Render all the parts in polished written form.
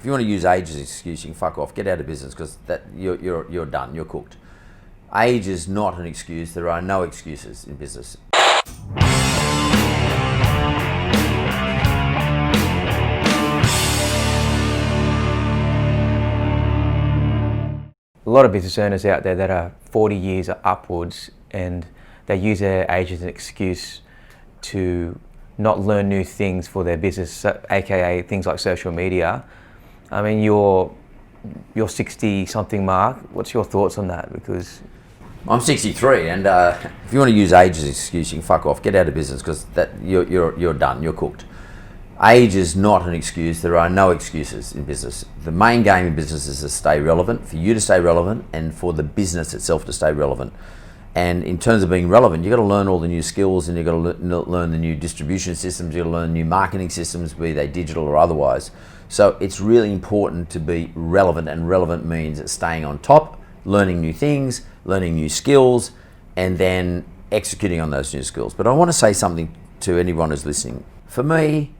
If you want to use age as an excuse, you can fuck off, get out of business, because that you're done, you're cooked. Age is not an excuse. There are no excuses in business. A lot of business owners out there that are 40 years or upwards, and they use their age as an excuse to not learn new things for their business, aka things like social media. I mean, your 60-something mark. What's your thoughts on that? Because I'm 63, and if you want to use age as an excuse, you can fuck off, get out of business, because that you're done, you're cooked. Age is not an excuse. There are no excuses in business. The main game in business is to stay relevant, for you to stay relevant, and for the business itself to stay relevant. And in terms of being relevant, you've got to learn all the new skills, and you've got to learn the new distribution systems, you've got to learn new marketing systems, be they digital or otherwise. So it's really important to be relevant, and relevant means staying on top, learning new things, learning new skills, and then executing on those new skills. But I want to say something to anyone who's listening. For me,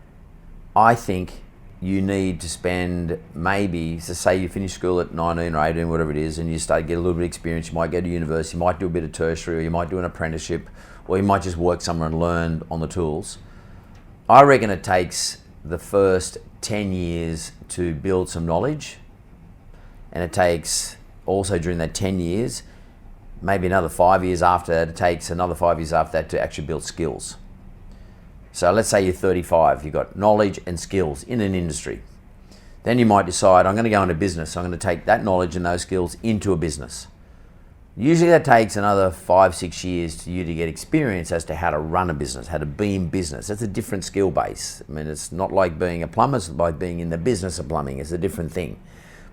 I think you need to spend, maybe, so say you finish school at 19 or 18, whatever it is, and you start to get a little bit of experience. You might go to university, you might do a bit of tertiary, or you might do an apprenticeship, or you might just work somewhere and learn on the tools. I reckon it takes the first 10 years to build some knowledge, and it takes also during that 10 years, maybe another 5 years after that, it takes another 5 years after that to actually build skills. So let's say you're 35, you've got knowledge and skills in an industry. Then you might decide, I'm going to go into business. I'm going to take that knowledge and those skills into a business. Usually that takes another 5-6 years for you to get experience as to how to run a business, how to be in business. That's a different skill base. I mean, it's not like being a plumber, it's like being in the business of plumbing. It's a different thing.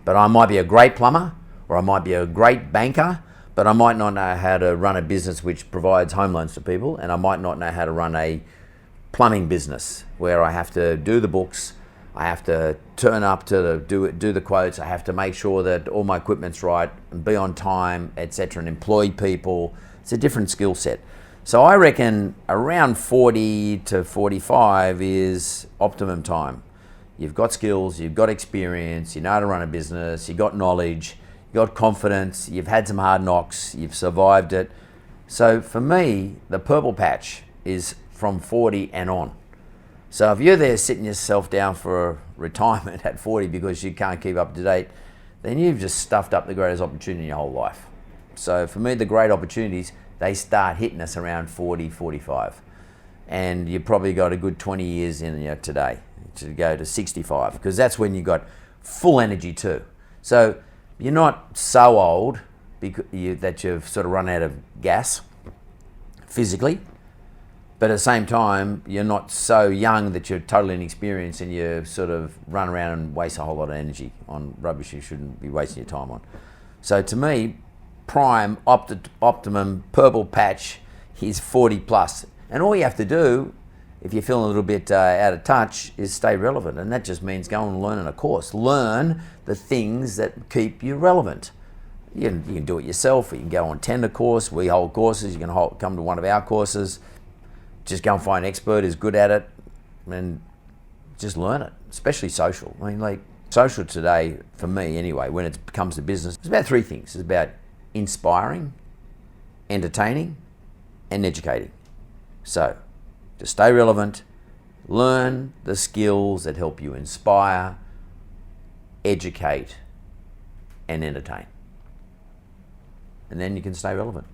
But I might be a great plumber, or I might be a great banker, but I might not know how to run a business which provides home loans to people, and I might not know how to run a plumbing business where I have to do the books, I have to turn up to do the quotes, I have to make sure that all my equipment's right and be on time, etc., and employ people. It's a different skill set. So I reckon around 40 to 45 is optimum time. You've got skills, you've got experience, you know how to run a business, you've got knowledge, you've got confidence, you've had some hard knocks, you've survived it. So for me, the purple patch is from 40 and on. So if you're there sitting yourself down for retirement at 40 because you can't keep up to date, then you've just stuffed up the greatest opportunity in your whole life. So for me, the great opportunities, they start hitting us around 40, 45. And you've probably got a good 20 years in you today to go to 65, because that's when you've got full energy too. So you're not so old that you've sort of run out of gas physically, but at the same time, you're not so young that you're totally inexperienced and you sort of run around and waste a whole lot of energy on rubbish you shouldn't be wasting your time on. So to me, prime, optimum, purple patch is 40 plus. And all you have to do, if you're feeling a little bit out of touch, is stay relevant. And that just means go and learn in a course. Learn the things that keep you relevant. You can do it yourself, or you can go on Tender course. We hold courses. You can come to one of our courses. Just go and find an expert who's good at it and just learn it, especially social. I mean, like, social today, for me anyway, when it comes to business, it's about three things. It's about inspiring, entertaining, and educating. So, to stay relevant, learn the skills that help you inspire, educate, and entertain. And then you can stay relevant.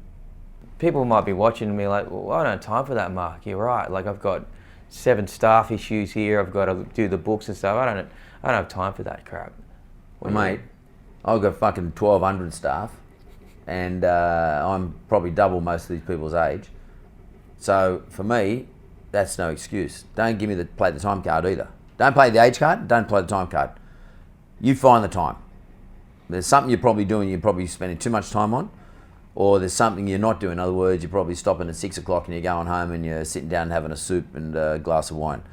people might be watching me like, well, I don't have time for that, Mark. You're right. Like, I've got 7 staff issues here. I've got to do the books and stuff. I don't have time for that crap. Well, mate, I've got fucking 1,200 staff, and I'm probably double most of these people's age. So for me, that's no excuse. Don't give me play the time card either. Don't play the age card. Don't play the time card. You find the time. There's something you're probably doing. You're probably spending too much time on, or there's something you're not doing. In other words, you're probably stopping at 6 o'clock and you're going home and you're sitting down and having a soup and a glass of wine.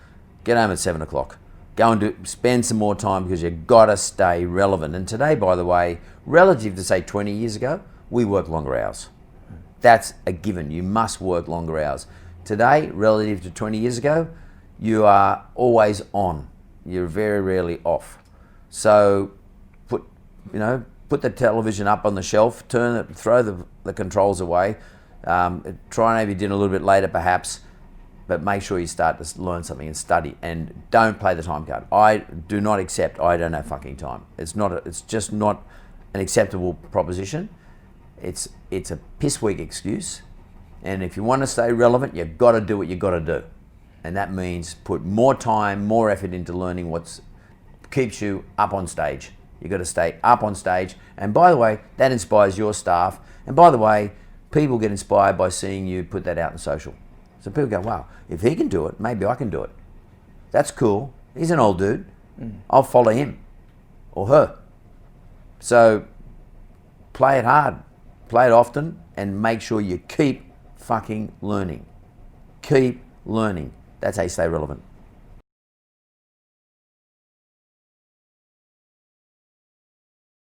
Get home at 7 o'clock. Go and spend some more time, because you've got to stay relevant. And today, by the way, relative to say 20 years ago, we work longer hours. That's a given. You must work longer hours. Today, relative to 20 years ago, you are always on. You're very rarely off. So put the television up on the shelf, throw the controls away, try and have your dinner a little bit later perhaps, but make sure you start to learn something and study, and don't play the time card. I do not accept I don't have fucking time. It's just not an acceptable proposition. It's a piss weak excuse, and if you want to stay relevant, you've got to do what you've got to do, and that means put more time, more effort into learning what keeps you up on stage. You've got to stay up on stage, and by the way, that inspires your staff, and by the way, people get inspired by seeing you put that out in social. So people go, wow, if he can do it, maybe I can do it. That's cool. He's an old dude. I'll follow him or her. So play it hard, play it often, and make sure you keep fucking learning. Keep learning. That's how you stay relevant.